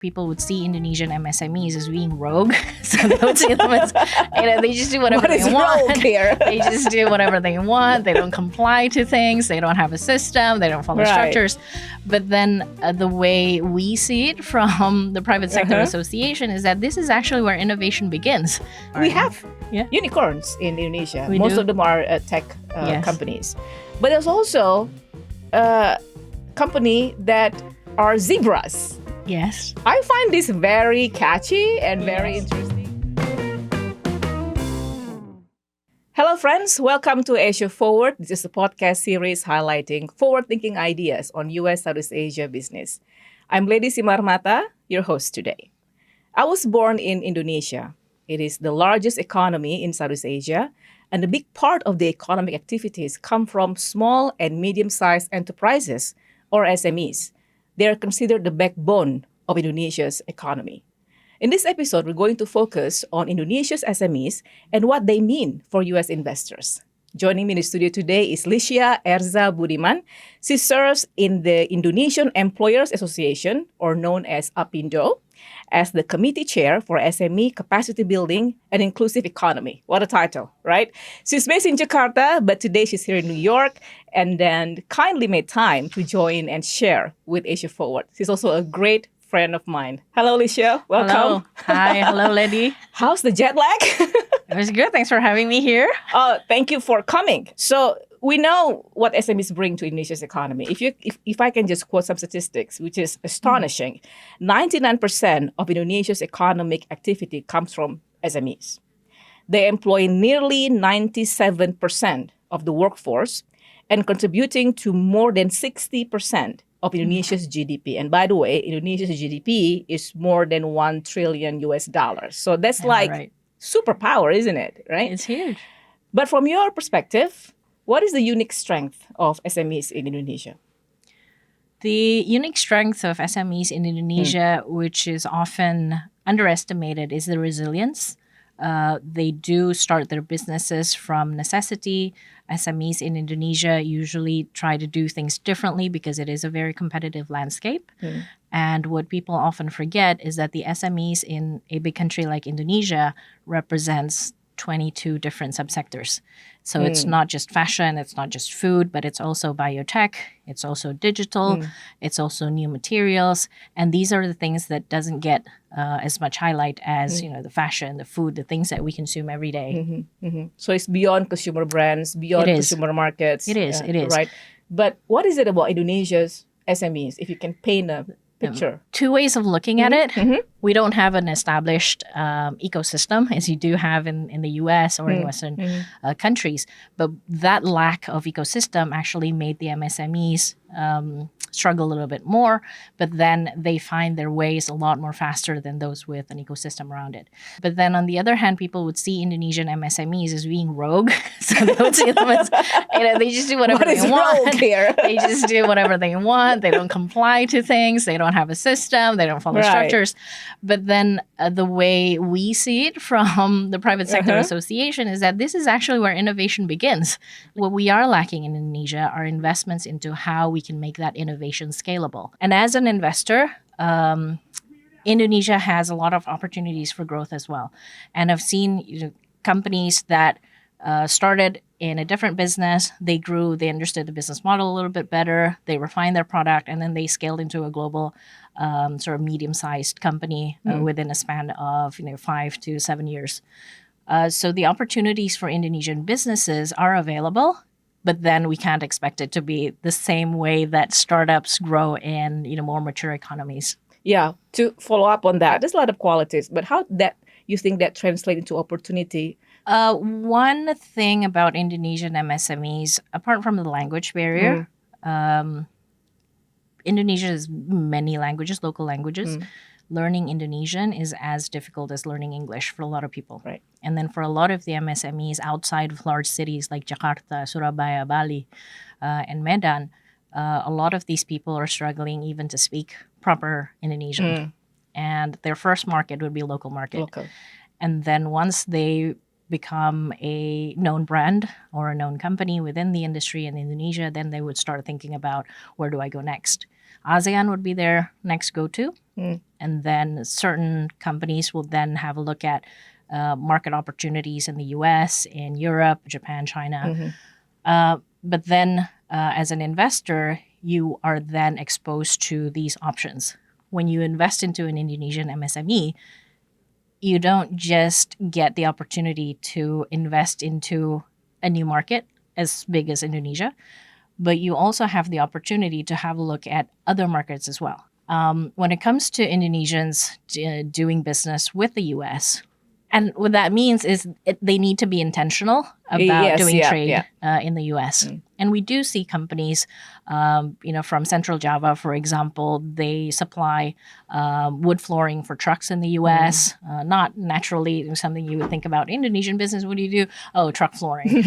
people would see Indonesian MSMEs as being rogue. So they would see them as, they just do whatever they want. Rogue here? They just do whatever they want. They don't comply to things. They don't have a system. They don't follow structures. But then the way we see it from the Private Sector Association is that this is actually where innovation begins. We have unicorns in Indonesia. We Most do. of them are tech Yes. companies. But there's also company that are zebras. Yes. I find this very catchy and very Yes. interesting. Hello, friends. Welcome to Asia Forward. This is a podcast series highlighting forward-thinking ideas on U.S. Southeast Asia business. I'm Ledy Simarmata, your host today. I was born in Indonesia. It is the largest economy in Southeast Asia, and a big part of the economic activities come from small and medium-sized enterprises, or SMEs. They are considered the backbone of Indonesia's economy. In this episode, we're going to focus on Indonesia's SMEs and what they mean for U.S. investors. Joining me in the studio today is Lishia Erza Budiman. She serves in the Indonesian Employers Association, or known as APINDO, as the committee chair for SME capacity building and inclusive economy. What a title, right? She's based in Jakarta, but today she's here in New York and then kindly made time to join and share with Asia Forward. She's also a great friend of mine. Hello, Lishia. Welcome. Hello. Hi. Hello, Ledy. How's the jet lag? It was good. Thanks for having me here. Thank you for coming. So we know what SMEs bring to Indonesia's economy. If I can just quote some statistics, which is astonishing, 99% of Indonesia's economic activity comes from SMEs. They employ nearly 97% of the workforce and contributing to more than 60% of Indonesia's GDP. And by the way, Indonesia's GDP is more than $1 trillion. So that's Right. superpower, isn't it? Right? It's huge. But from your perspective, what is the unique strength of SMEs in Indonesia? The unique strength of SMEs in Indonesia, which is often underestimated, is the resilience. They do start their businesses from necessity. SMEs in Indonesia usually try to do things differently because it is a very competitive landscape. And what people often forget is that the SMEs in a big country like Indonesia represents 22 different subsectors. So it's not just fashion, it's not just food, but it's also biotech, it's also digital, it's also new materials. And these are the things that doesn't get as much highlight as, the fashion, the food, the things that we consume every day. So it's beyond consumer brands, beyond It is. consumer markets. It is. Right. But what is it about Indonesia's SMEs, if you can paint a picture? Two ways of looking at it. We don't have an established ecosystem as you do have in the US or in Western countries. But that lack of ecosystem actually made the MSMEs struggle a little bit more, but then they find their ways a lot more faster than those with an ecosystem around it. But then on the other hand, people would see Indonesian MSMEs as being rogue. So they would see them as, they just do whatever What is they want. rogue here? They just do whatever they want. They don't comply to things. They don't have a system. They don't follow Right. structures. But then the way we see it from the Private Sector Association is that this is actually where innovation begins. What we are lacking in Indonesia are investments into how we can make that innovation scalable. And as an investor, Indonesia has a lot of opportunities for growth as well. And I've seen companies that started in a different business. They grew, they understood the business model a little bit better, they refined their product, and then they scaled into a global sort of medium-sized company within a span of 5 to 7 years. So the opportunities for Indonesian businesses are available, but then we can't expect it to be the same way that startups grow in more mature economies. Yeah, to follow up on that, there's a lot of qualities, but how that you think that translates into opportunity? One thing about Indonesian MSMEs, apart from the language barrier, Indonesia has many languages, local languages. Learning Indonesian is as difficult as learning English for a lot of people. Right. And then for a lot of the MSMEs outside of large cities like Jakarta, Surabaya, Bali, and Medan, a lot of these people are struggling even to speak proper Indonesian. And their first market would be local market. Local. And then once they become a known brand or a known company within the industry in Indonesia, then they would start thinking about, where do I go next? ASEAN would be their next go-to. And then certain companies will then have a look at market opportunities in the US, in Europe, Japan, China. But then as an investor, you are then exposed to these options. When you invest into an Indonesian MSME, you don't just get the opportunity to invest into a new market as big as Indonesia, but you also have the opportunity to have a look at other markets as well. When it comes to Indonesians doing business with the US, and what that means is they need to be intentional about doing trade in the US. And we do see companies, from Central Java, for example, they supply wood flooring for trucks in the US. Not naturally something you would think about Indonesian business. What do you do? Oh, truck flooring,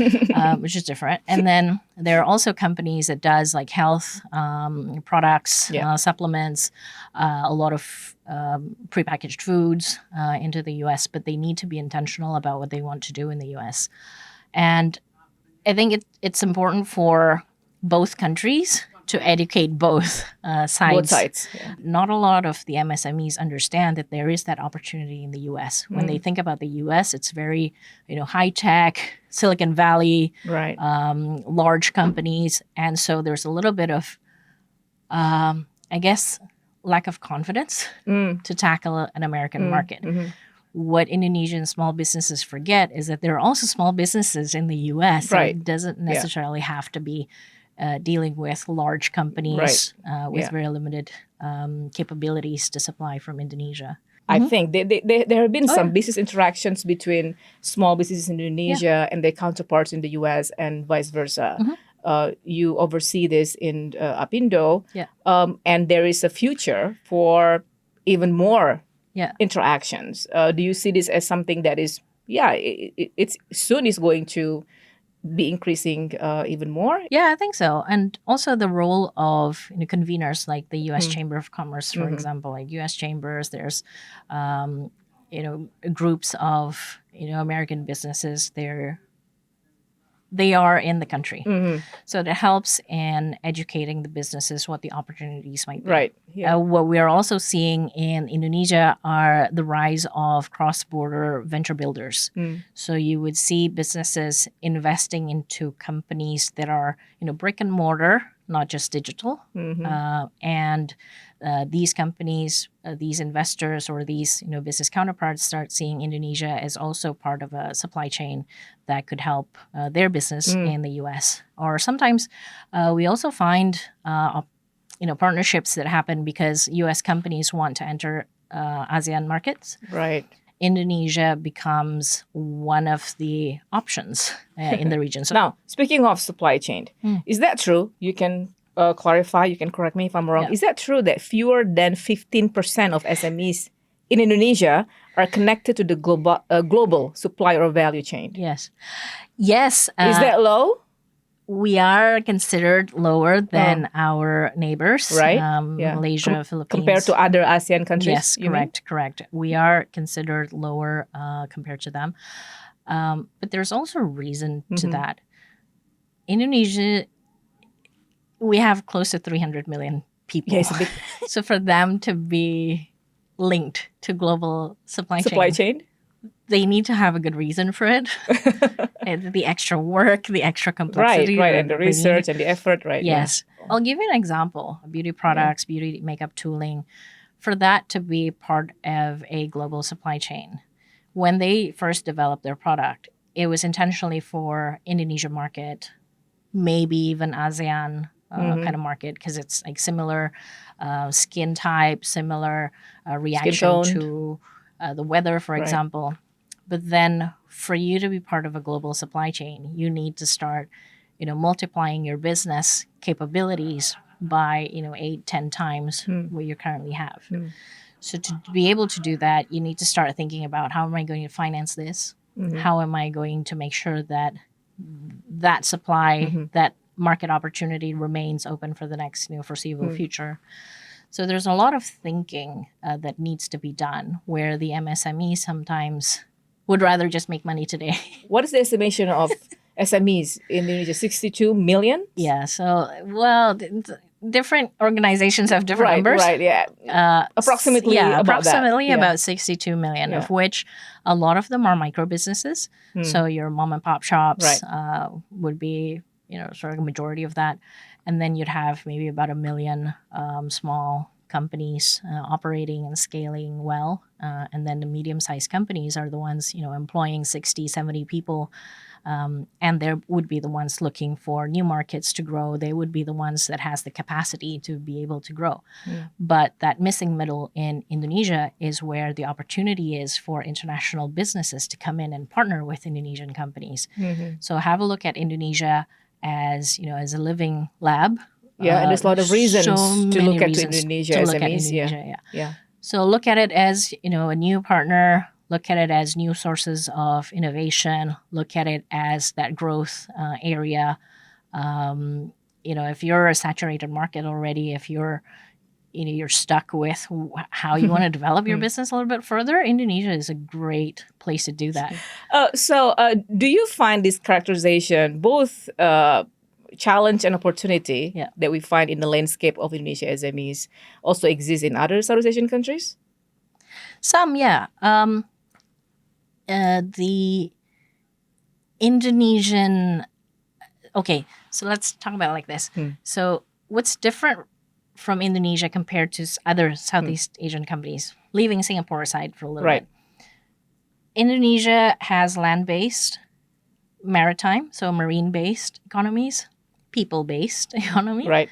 which is different. And then there are also companies that does like health products, supplements, a lot of prepackaged foods into the US, but they need to be intentional about what they want to do in the US. And I think it's important for both countries to educate both sides. Both sides. Not a lot of the MSMEs understand that there is that opportunity in the US. When they think about the US, it's very, high tech, Silicon Valley, right. Large companies. And so there's a little bit of, lack of confidence to tackle an American market. What Indonesian small businesses forget is that there are also small businesses in the U.S. Right. So it doesn't necessarily have to be dealing with large companies with very limited capabilities to supply from Indonesia. I think there have been some business interactions between small businesses in Indonesia and their counterparts in the U.S. and vice versa. You oversee this in APINDO, and there is a future for even more interactions. Do you see this as something that is, it's soon is going to be increasing even more? Yeah, I think so. And also the role of conveners like the U.S. Chamber of Commerce, for example, like U.S. chambers. There's, groups of American businesses. They are in the country. So that helps in educating the businesses what the opportunities might be. Right. Yeah. What we are also seeing in Indonesia are the rise of cross-border venture builders. So you would see businesses investing into companies that are, brick and mortar, not just digital. And these companies, these investors or these business counterparts start seeing Indonesia as also part of a supply chain that could help their business in the U.S. Or sometimes we also find partnerships that happen because U.S. companies want to enter ASEAN markets. Right. Indonesia becomes one of the options in the region. So now, speaking of supply chain, is that true? You can clarify, you can correct me if I'm wrong. Is that true that fewer than 15% of SMEs in Indonesia are connected to the global supply or value chain? Yes. Is that low? We are considered lower than our neighbors, right? Malaysia, Philippines. Compared to other ASEAN countries? Yes, correct. We are considered lower compared to them. But there's also a reason to that. Indonesia, we have close to 300 million people. Yes, so for them to be linked to global supply chain, they need to have a good reason for it. And the extra work, the extra complexity. Right, and the research and the effort, right? Yes. Yeah. I'll give you an example. Beauty products, beauty makeup tooling. For that to be part of a global supply chain, when they first developed their product, it was intentionally for Indonesia market, maybe even ASEAN kind of market, because it's like similar skin type, similar reaction to the weather, for example. But then for you to be part of a global supply chain, you need to start, multiplying your business capabilities by, 8-10 times what you currently have. So to be able to do that, you need to start thinking about how am I going to finance this? How am I going to make sure that that supply, that market opportunity remains open for the next foreseeable future? So there's a lot of thinking that needs to be done where the MSME sometimes would rather just make money today. What is the estimation of SMEs in Indonesia? 62 million? Yeah. So, different organizations have different numbers. Right, yeah. Approximately about 62 million, of which a lot of them are micro businesses. So your mom and pop shops would be, sort of a majority of that. And then you'd have maybe about 1 million small companies operating and scaling well. And then the medium-sized companies are the ones, employing 60, 70 people. And they would be the ones looking for new markets to grow. They would be the ones that has the capacity to be able to grow. But that missing middle in Indonesia is where the opportunity is for international businesses to come in and partner with Indonesian companies. So have a look at Indonesia as, as a living lab. Yeah, and there's a lot of reasons to look at Indonesia SMEs. Yeah. So look at it as, a new partner. Look at it as new sources of innovation. Look at it as that growth area. If you're a saturated market already, if you're stuck with how you want to develop your business a little bit further, Indonesia is a great place to do that. So do you find this characterization both challenge and opportunity that we find in the landscape of Indonesia SMEs also exist in other Southeast Asian countries? Some, yeah. The Indonesian... Okay, so let's talk about it like this. So what's different from Indonesia compared to other Southeast Asian companies, leaving Singapore aside for a little bit? Indonesia has land-based, maritime, so marine-based economies, people-based economy. Right.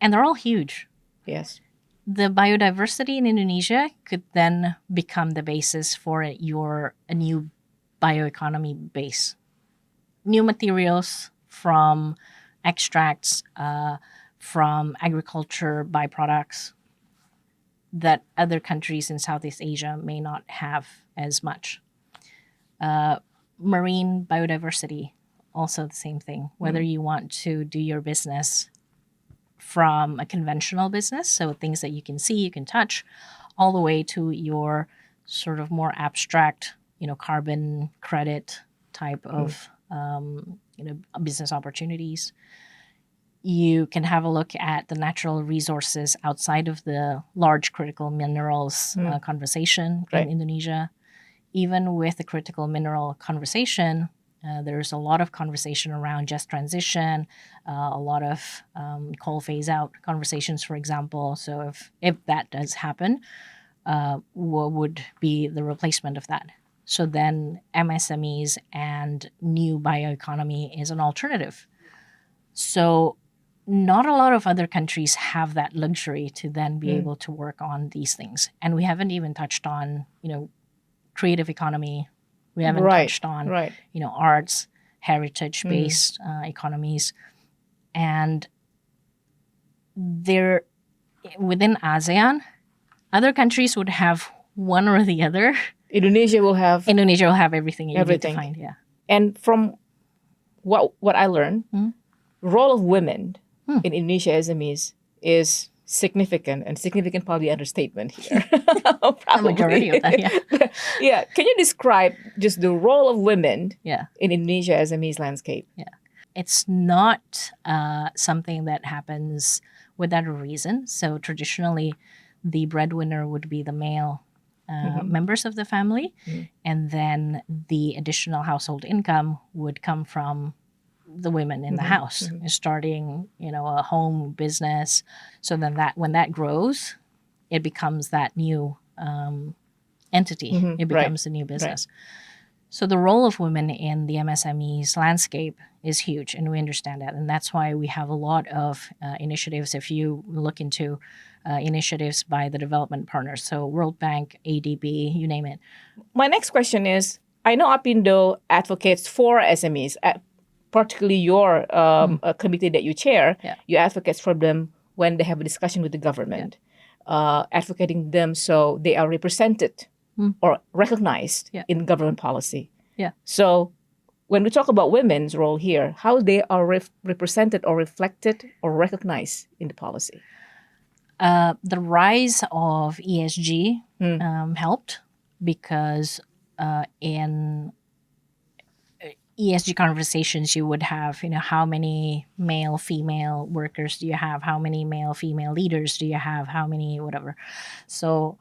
And they're all huge. Yes. The biodiversity in Indonesia could then become the basis for a new bioeconomy base. New materials from extracts, from agriculture byproducts that other countries in Southeast Asia may not have as much. Marine biodiversity, also the same thing. Whether you want to do your business from a conventional business, so things that you can see, you can touch, all the way to your sort of more abstract, carbon credit type of, business opportunities. You can have a look at the natural resources outside of the large critical minerals conversation in Indonesia. Even with the critical mineral conversation, there's a lot of conversation around just transition, a lot of coal phase out conversations, for example. So if that does happen, what would be the replacement of that? So then MSMEs and new bioeconomy is an alternative. So not a lot of other countries have that luxury to then be able to work on these things. And we haven't even touched on, creative economy. We haven't touched on, arts, heritage-based economies. And there, within ASEAN, other countries would have one or the other. Indonesia will have everything you need to find, And from what I learned, role of women in Indonesia SMEs is significant, and significant probably understatement here. The majority of that, yeah. Can you describe just the role of women in Indonesia SMEs landscape? Yeah. It's not something that happens without a reason. So traditionally, the breadwinner would be the male members of the family, and then the additional household income would come from the women in the house, starting, a home business. So then when that grows, it becomes that new entity. It becomes a new business. So the role of women in the MSMEs landscape is huge, and we understand that. And that's why we have a lot of initiatives. If you look into initiatives by the development partners, so World Bank, ADB, you name it. My next question is, I know APINDO advocates for SMEs, particularly your committee that you chair. You advocate for them when they have a discussion with the government, advocating them so they are represented or recognized in government policy. So when we talk about women's role here, how they are represented or reflected or recognized in the policy? The rise of ESG helped because ESG conversations, you would have, how many male, female workers do you have? How many male, female leaders do you have? How many, whatever. So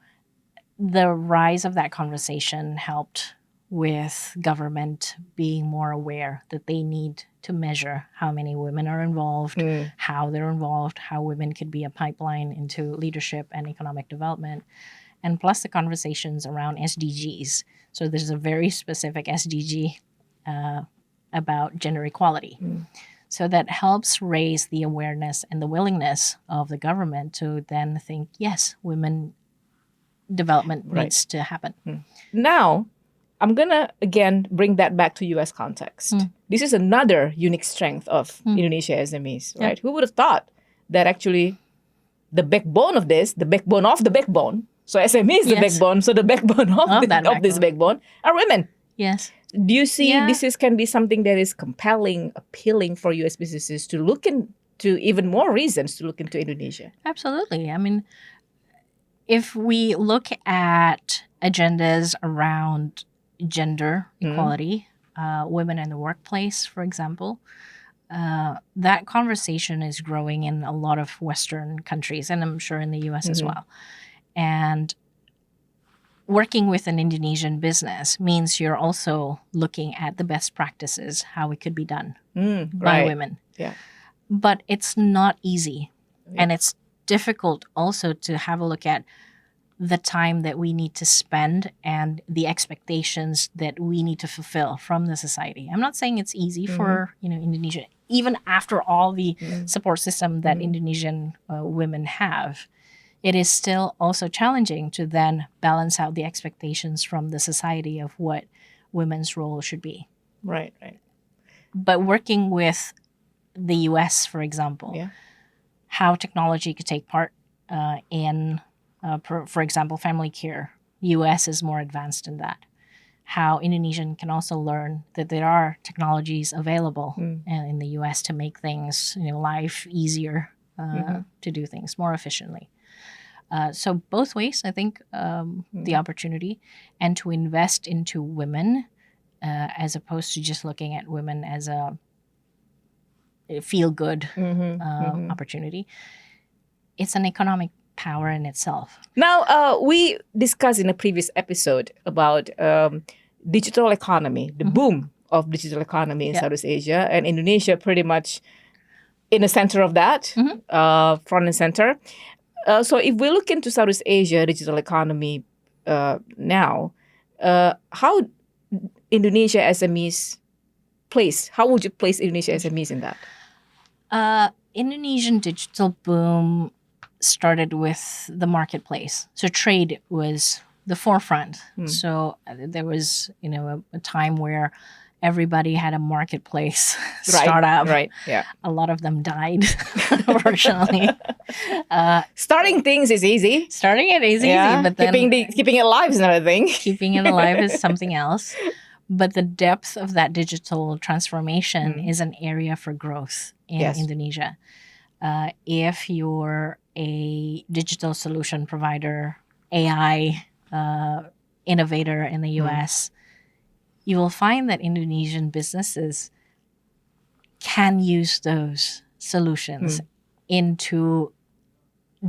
the rise of that conversation helped with government being more aware that they need to measure how many women are involved, how they're involved, how women could be a pipeline into leadership and economic development, and plus the conversations around SDGs. So there's a very specific SDG about gender equality. So that helps raise the awareness and the willingness of the government to then think, yes, women development needs to happen. Now, I'm going to, again, bring that back to U.S. context. This is another unique strength of Indonesia SMEs, right? Who would have thought that actually the backbone of this, the backbone of the backbone, so SME is the backbone, so the backbone of this backbone are women. Yes. Do you see this can be something that is compelling, appealing for U.S. businesses to look into, even more reasons to look into Indonesia? Absolutely. I mean, if we look at agendas around gender equality, women in the workplace, for example, that conversation is growing in a lot of Western countries, and I'm sure in the U.S. as well. And working with an Indonesian business means you're also looking at the best practices, how it could be done by women. Yeah. But it's not easy. And it's difficult also to have a look at the time that we need to spend and the expectations that we need to fulfill from the society. I'm not saying it's easy for Indonesia, even after all the support system that Indonesian women have. It is still also challenging to then balance out the expectations from the society of what women's role should be. Right. But working with the US, for example, how technology could take part in, for example, family care. US is more advanced in that. How Indonesian can also learn that there are technologies available in the US to make things, life easier, to do things more efficiently. So both ways, I think, the opportunity, and to invest into women as opposed to just looking at women as a feel-good opportunity. It's an economic power in itself. Now, we discussed in a previous episode about digital economy, the boom of digital economy in Southeast Asia, and Indonesia pretty much in the center of that, front and center. So if we look into Southeast Asia digital economy now, how Indonesia SMEs how would you place Indonesia SMEs in that? Indonesian digital boom started with the marketplace. So trade was the forefront. So there was, a time where everybody had a marketplace startup. Right. Yeah. A lot of them died, unfortunately. Starting things is easy. Starting it is easy, but then keeping it alive is another thing. Keeping it alive is something else. But the depth of that digital transformation is an area for growth in Indonesia. If you're a digital solution provider, AI innovator in the US, you will find that Indonesian businesses can use those solutions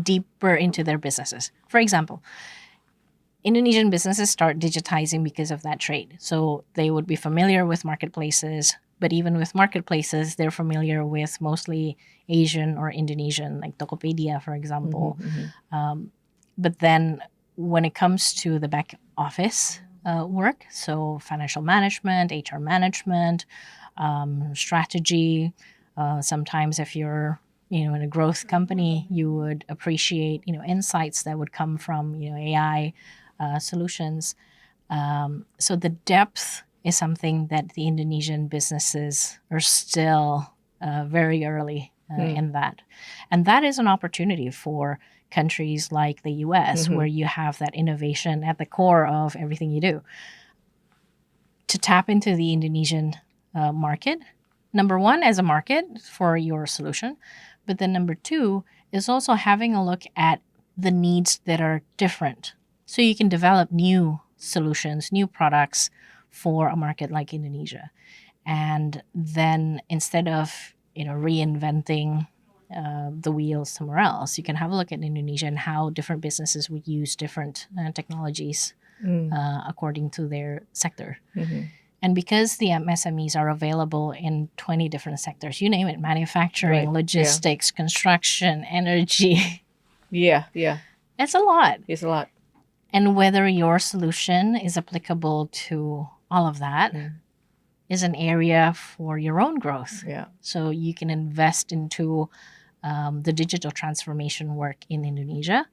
deeper into their businesses. For example, Indonesian businesses start digitizing because of that trade. So they would be familiar with marketplaces, but even with marketplaces, they're familiar with mostly Asian or Indonesian, like Tokopedia, for example. But then when it comes to the back office work, so financial management, HR management, strategy, sometimes if you're in a growth company, you would appreciate insights that would come from AI solutions. So the depth is something that the Indonesian businesses are still very early in that. And that is an opportunity for countries like the US, where you have that innovation at the core of everything you do. To tap into the Indonesian market, number one, as a market for your solution, but then number two is also having a look at the needs that are different. So you can develop new solutions, new products for a market like Indonesia. And then instead of reinventing the wheels somewhere else, you can have a look at Indonesia and how different businesses would use different technologies according to their sector. And because the MSMEs are available in 20 different sectors, you name it, manufacturing, logistics, construction, energy. Yeah. It's a lot. It's a lot. And whether your solution is applicable to all of that is an area for your own growth. Yeah. So you can invest into the digital transformation work in Indonesia.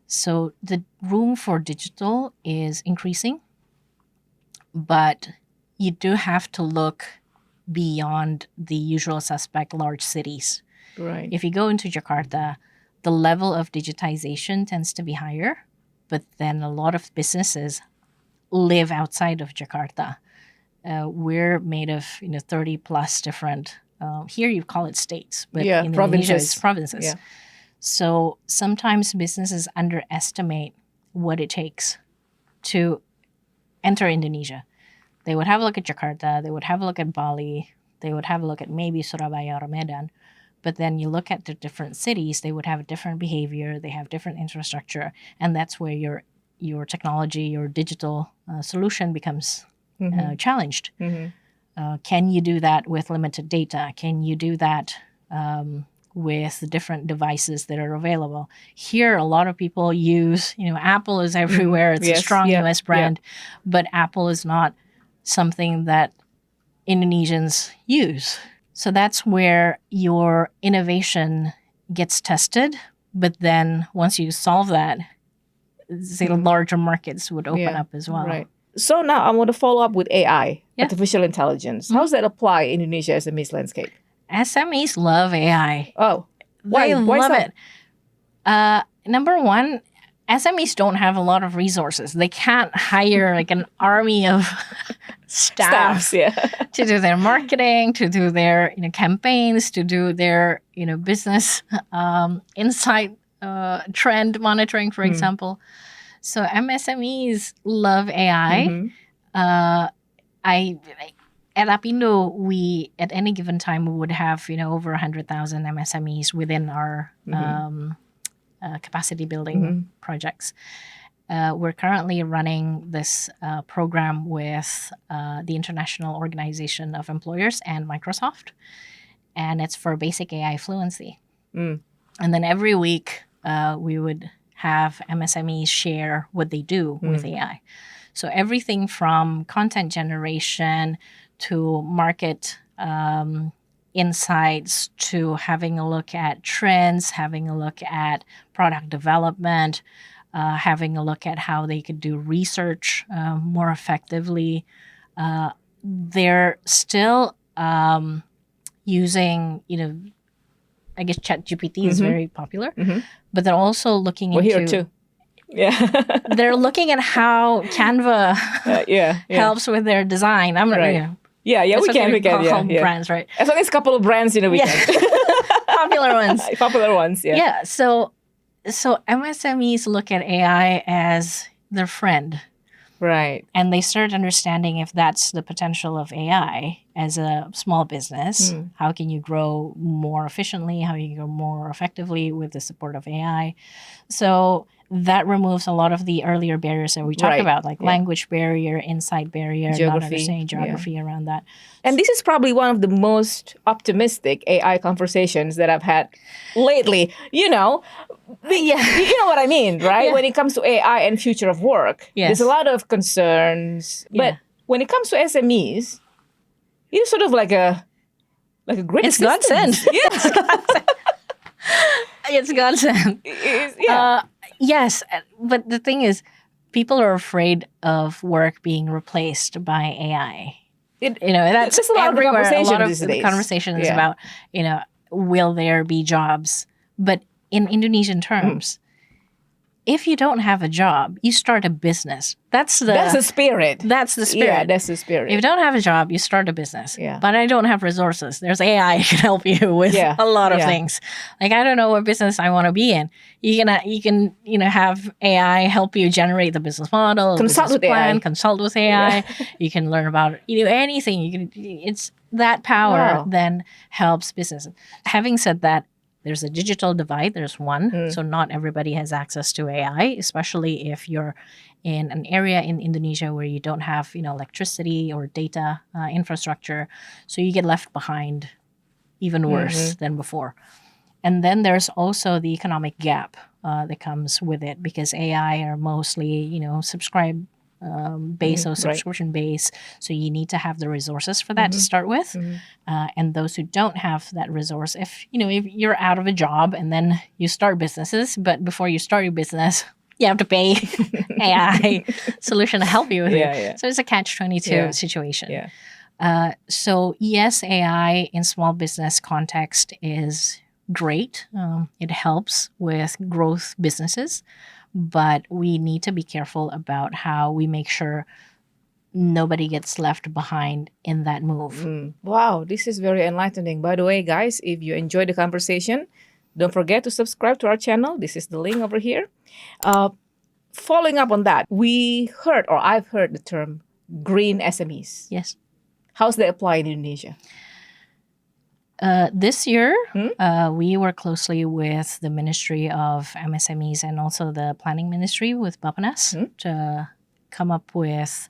So the room for digital is increasing, but you do have to look beyond the usual suspect large cities. Right. If you go into Jakarta, the level of digitization tends to be higher, but then a lot of businesses live outside of Jakarta. We're made of 30 plus different, here you call it states, but in Indonesia it's provinces. Yeah. So sometimes businesses underestimate what it takes to enter Indonesia. They would have a look at Jakarta, they would have a look at Bali, they would have a look at maybe Surabaya or Medan. But then you look at the different cities, they would have a different behavior, they have different infrastructure, and that's where your technology, your digital solution becomes challenged. Can you do that with limited data? Can you do that with the different devices that are available? Here, a lot of people use, Apple is everywhere. It's a strong US brand, but Apple is not something that Indonesians use. So that's where your innovation gets tested. But then once you solve that, the larger markets would open up as well. Right. So now I want to follow up with AI, artificial intelligence. How does that apply in Indonesia SMEs landscape? SMEs love AI. Oh, why? They Why love so? it. Number one, SMEs don't have a lot of resources. They can't hire like an army of staff to do their marketing, to do their campaigns, to do their business insight trend monitoring, for example. So MSMEs love AI. At APINDO, we at any given time we would have over 100,000 MSMEs within our capacity building projects. We're currently running this program with the International Organization of Employers and Microsoft, and it's for basic AI fluency. And then every week we would have MSMEs share what they do with AI. So everything from content generation to market insights to having a look at trends, having a look at product development, having a look at how they could do research more effectively. They're still using, I guess ChatGPT is very popular, but they're also looking into... We're here too. Yeah. They're looking at how Canva helps with their design. I'm not... we can. Brands, right? As long as a couple of brands, we can. Popular ones. Popular ones, yeah. Yeah, so MSMEs look at AI as their friend. Right. And they start understanding if that's the potential of AI as a small business. How can you grow more efficiently? How can you grow more effectively with the support of AI? So that removes a lot of the earlier barriers that we talked about, like language barrier, insight barrier, not understanding geography around that. And this is probably one of the most optimistic AI conversations that I've had lately. You know what I mean, right? When it comes to AI and future of work, there's a lot of concerns. But when it comes to SMEs, it's sort of like a great It's godsend. It's godsend. Yes, but the thing is, people are afraid of work being replaced by AI. That's a lot everywhere. Of conversation a lot of these the days. conversation is about, will there be jobs? But in Indonesian terms, if you don't have a job, you start a business. That's the spirit. That's the spirit. Yeah, that's the spirit. If you don't have a job, you start a business. Yeah. But I don't have resources. There's AI can help you with a lot of things. Like, I don't know what business I want to be in. You can have AI help you generate the business model, consult business with plan, AI. consult with AI. You can learn about anything. It's that power then helps business. Having said that, there's a digital divide. There's one. So not everybody has access to AI, especially if you're in an area in Indonesia where you don't have, electricity or data infrastructure. So you get left behind even worse than before. And then there's also the economic gap that comes with it, because AI are mostly, subscribe base or subscription base. So you need to have the resources for that to start with. And those who don't have that resource, if you're out of a job and then you start businesses, but before you start your business, you have to pay AI solution to help you with it. So it's a catch-22 situation. So yes, AI in small business context is great. It helps with growth businesses. But we need to be careful about how we make sure nobody gets left behind in that move. Wow, this is very enlightening. By the way, guys, if you enjoyed the conversation, don't forget to subscribe to our channel. This is the link over here. Following up on that, I've heard the term green SMEs. Yes. How's that apply in Indonesia? This year, we work closely with the Ministry of MSMEs and also the Planning Ministry with Bappenas to come up with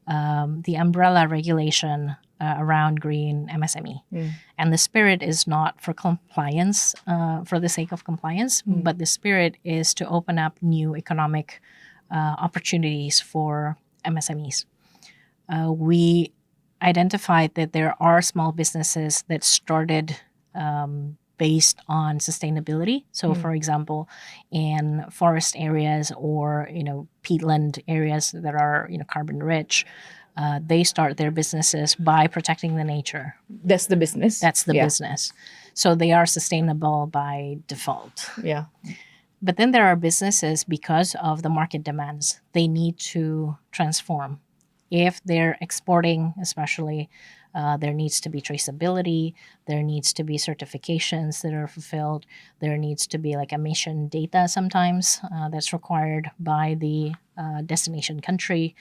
the umbrella regulation around green MSME. And the spirit is not for compliance, for the sake of compliance, but the spirit is to open up new economic opportunities for MSMEs. We identified that there are small businesses that started based on sustainability. So, for example, in forest areas or peatland areas that are carbon rich, they start their businesses by protecting the nature. That's the business. That's the business. So they are sustainable by default. Yeah. But then there are businesses, because of the market demands, they need to transform. If they're exporting, especially, there needs to be traceability. There needs to be certifications that are fulfilled. There needs to be emission data sometimes that's required by the destination country.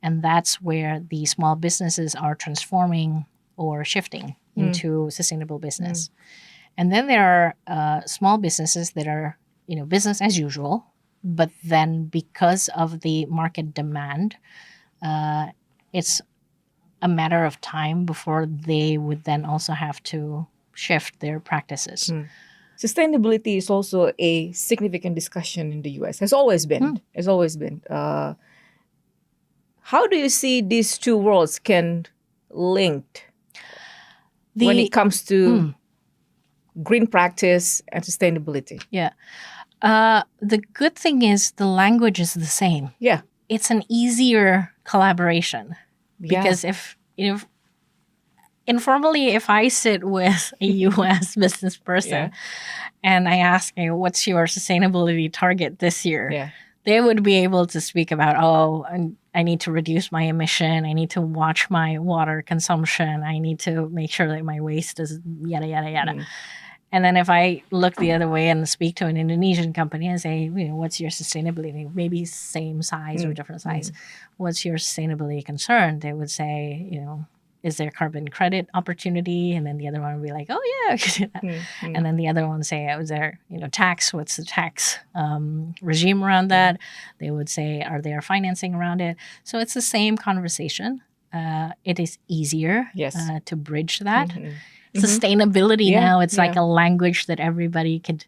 And that's where the small businesses are transforming or shifting into sustainable business. And then there are small businesses that are, business as usual. But then because of the market demand, it's a matter of time before they would then also have to shift their practices. Sustainability is also a significant discussion in the U.S. Has always been. Has always been. How do you see these two worlds can linked when it comes to green practice and sustainability? Yeah. The good thing is the language is the same. Yeah. It's an easier collaboration, because if informally, if I sit with a U.S. business person and I ask, what's your sustainability target this year? They would be able to speak about, I need to reduce my emission. I need to watch my water consumption. I need to make sure that my waste is yada, yada, yada. And then if I look the other way and speak to an Indonesian company and say, what's your sustainability? Maybe same size or different size. What's your sustainability concern? They would say, is there carbon credit opportunity? And then the other one would be like, oh yeah, I could do that. And then the other one would say, is there, tax? What's the tax regime around that? They would say, are there financing around it? So it's the same conversation. It is easier to bridge that. Sustainability now, it's like a language that everybody could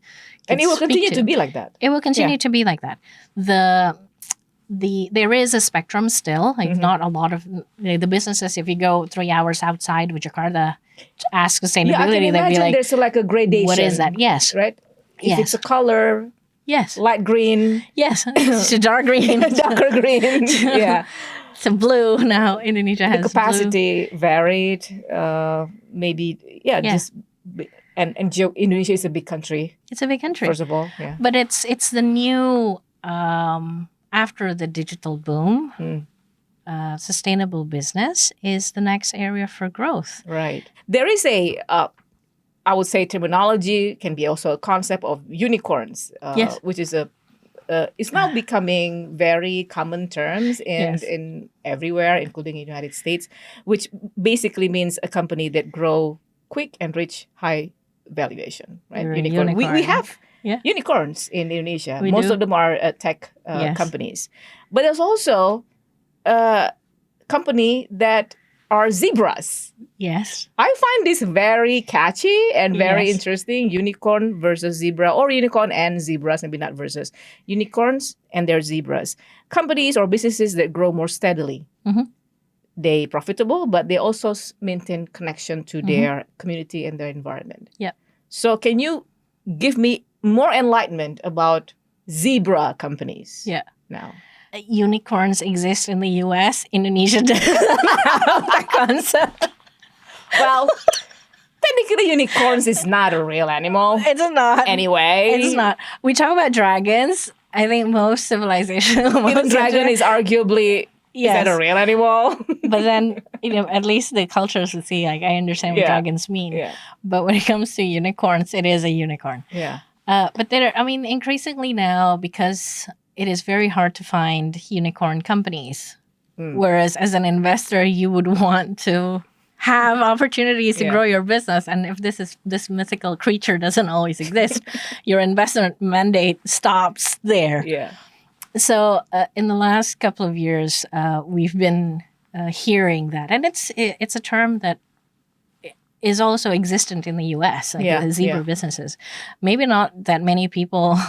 and it will continue to. to be like that. It will continue to be like that. There is a spectrum still. Not a lot of the businesses. If you go 3 hours outside with Jakarta to ask sustainability, they'd be like, there's a gradation. What is that? Yes, right. If it's a color, light green, it's a dark green, darker green, it's a blue. Now Indonesia has the capacity varied. Maybe Indonesia is a big country. It's a big country, first of all. But it's the new after the digital boom, sustainable business is the next area for growth. Right. There is I would say terminology, can be also a concept of unicorns, Yes. which is it's now becoming very common terms in everywhere, including in the United States, which basically means a company that grow quick and reach high valuation, right? You're a Unicorn. We unicorn. have Yeah. unicorns in Indonesia. We Most do. of them are tech Yes. companies. But there's also a company that are zebras. Yes. I find this very catchy and very Yes. interesting. Unicorn versus zebra, or unicorn and zebras, maybe not versus. Unicorns and their zebras. Companies or businesses that grow more steadily. Mhm. They profitable, but they also maintain connection to their community and their environment. Yeah. So can you give me more enlightenment about zebra companies? Yeah. Now. Unicorns exist in the U.S. Indonesia doesn't have that concept. Well, technically unicorns is not a real animal. It's not. Anyway. It's not. We talk about dragons. I think most civilizations. Even dragon is arguably is that a real animal? But then, at least the cultures would see, like, I understand what dragons mean. Yeah. But when it comes to unicorns, it is a unicorn. Yeah. But increasingly now, because it is very hard to find unicorn companies. Whereas as an investor, you would want to have opportunities to grow your business. And if this mythical creature doesn't always exist, your investment mandate stops there. Yeah. So in the last couple of years, we've been hearing that. And it's a term that is also existent in the U.S., like zebra businesses. Maybe not that many people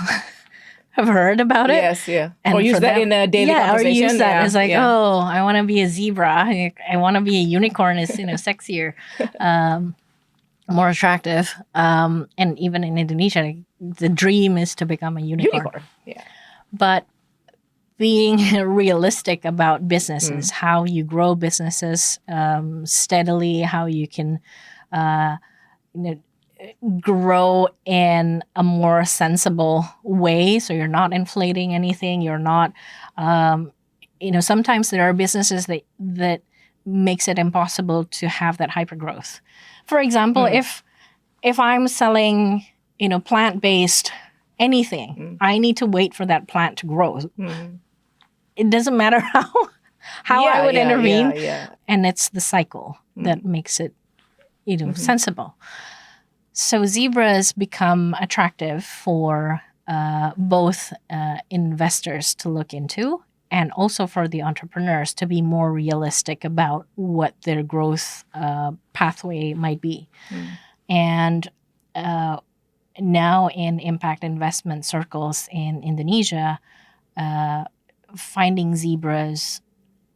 have heard about it. Yes, yeah. And or use that in a daily conversation. Or use that as oh, I want to be a zebra. I want to be a unicorn is, sexier, more attractive. And even in Indonesia, the dream is to become a unicorn. Yeah. But being realistic about businesses, how you grow businesses steadily, how you can grow in a more sensible way, so you're not inflating anything, you're not sometimes there are businesses that makes it impossible to have that hyper growth. For example, if I'm selling plant-based anything, I need to wait for that plant to grow. It doesn't matter how I would intervene, and it's the cycle that makes it sensible. So zebras become attractive for both investors to look into and also for the entrepreneurs to be more realistic about what their growth pathway might be. And now in impact investment circles in Indonesia, finding zebras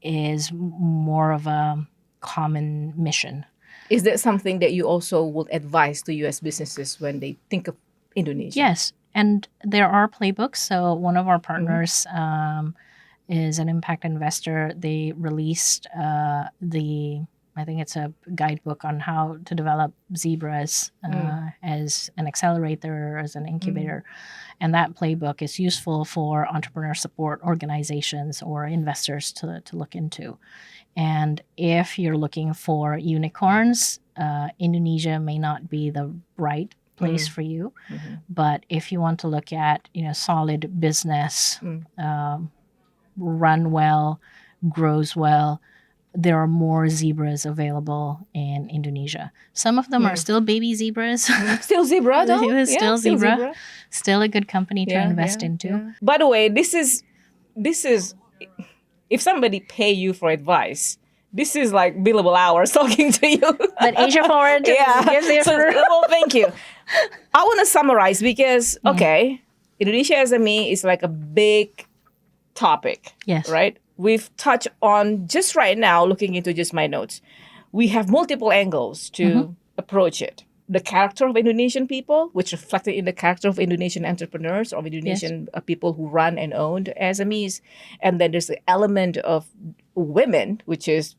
is more of a common mission. Is that something that you also would advise to U.S. businesses when they think of Indonesia? Yes, and there are playbooks. So one of our partners is an impact investor. They released I think it's a guidebook on how to develop zebras as an accelerator, as an incubator. And that playbook is useful for entrepreneur support organizations or investors to look into. And if you're looking for unicorns, Indonesia may not be the right place for you. But if you want to look at, solid business, run well, grows well, there are more zebras available in Indonesia. Some of them are still baby zebras. Still zebra, though? Still zebra. Still a good company to invest into. Yeah. By the way, this is if somebody pay you for advice, this is like billable hours talking to you. But Asia Forward gives it well, thank you. I want to summarize because, Indonesia SME is like a big topic. Yes. Right? We've touched on, just right now, looking into just my notes, we have multiple angles to approach it. The character of Indonesian people, which reflected in the character of Indonesian entrepreneurs, or Indonesian people who run and own SMEs. And then there's the element of women, which is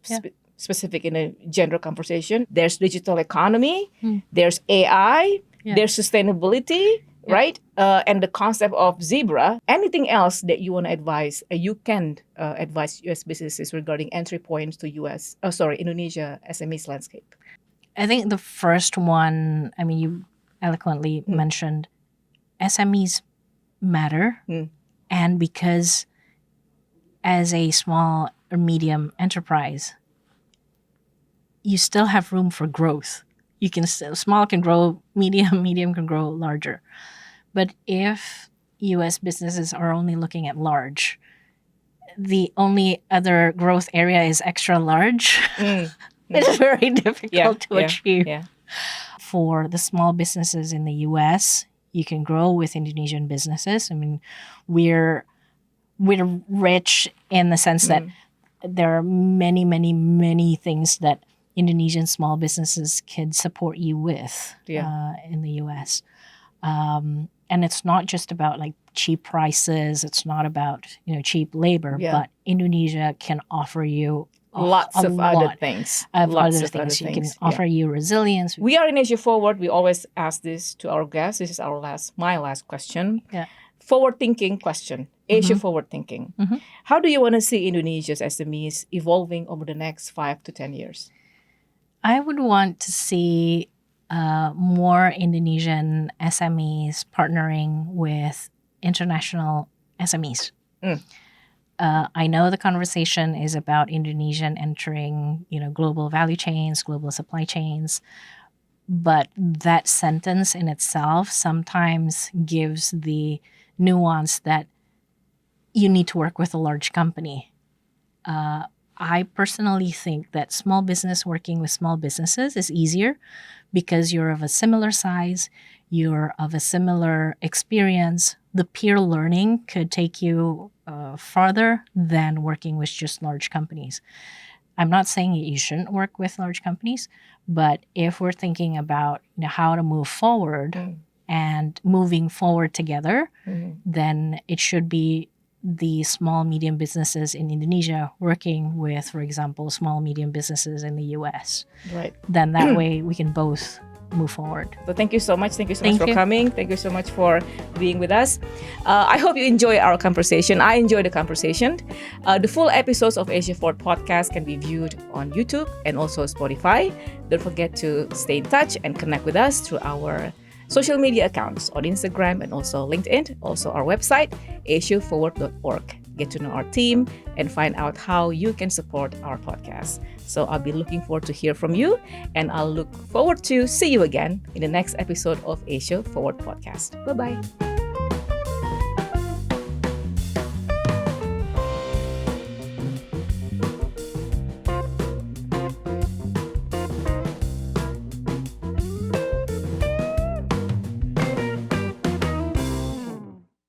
specific in a gender conversation. There's digital economy. There's AI. There's sustainability. right? And the concept of zebra. Anything else that you want to advise? You can advise U.S. businesses regarding entry points to Indonesia SMEs landscape. I think the first one, I mean, you eloquently mentioned SMEs matter. And because as a small or medium enterprise, you still have room for growth. You can small can grow, medium can grow larger. But if U.S. businesses are only looking at large, the only other growth area is extra large. It's very difficult to achieve. Yeah. For the small businesses in the U.S., you can grow with Indonesian businesses. I mean, we're rich in the sense that there are many, many, many things that Indonesian small businesses can support you with in the U.S. And it's not just about like cheap prices. It's not about cheap labor, but Indonesia can offer you lots of other things. You can offer you resilience. We are in Asia Forward. We always ask this to our guests. This is my last question. Yeah. Forward-thinking question. Asia forward-thinking. How do you want to see Indonesia's SMEs evolving over the next 5 to 10 years? I would want to see more Indonesian SMEs partnering with international SMEs. I know the conversation is about Indonesian entering, global value chains, global supply chains, but that sentence in itself sometimes gives the nuance that you need to work with a large company. I personally think that small business working with small businesses is easier because you're of a similar size, you're of a similar experience. The peer learning could take you farther than working with just large companies. I'm not saying you shouldn't work with large companies, but if we're thinking about how to move forward and moving forward together, then it should be the small, medium businesses in Indonesia working with, for example, small, medium businesses in the U.S. Right. Then that way we can both move forward. So thank you so much. Thank you so much for coming. Thank you so much for being with us. I hope you enjoy our conversation. I enjoyed the conversation. The full episodes of Asia Forward podcast can be viewed on YouTube and also Spotify. Don't forget to stay in touch and connect with us through our social media accounts on Instagram and also LinkedIn, also our website, asiaforward.org. Get to know our team and find out how you can support our podcast. So I'll be looking forward to hear from you, and I'll look forward to see you again in the next episode of Asia Forward Podcast. Bye-bye.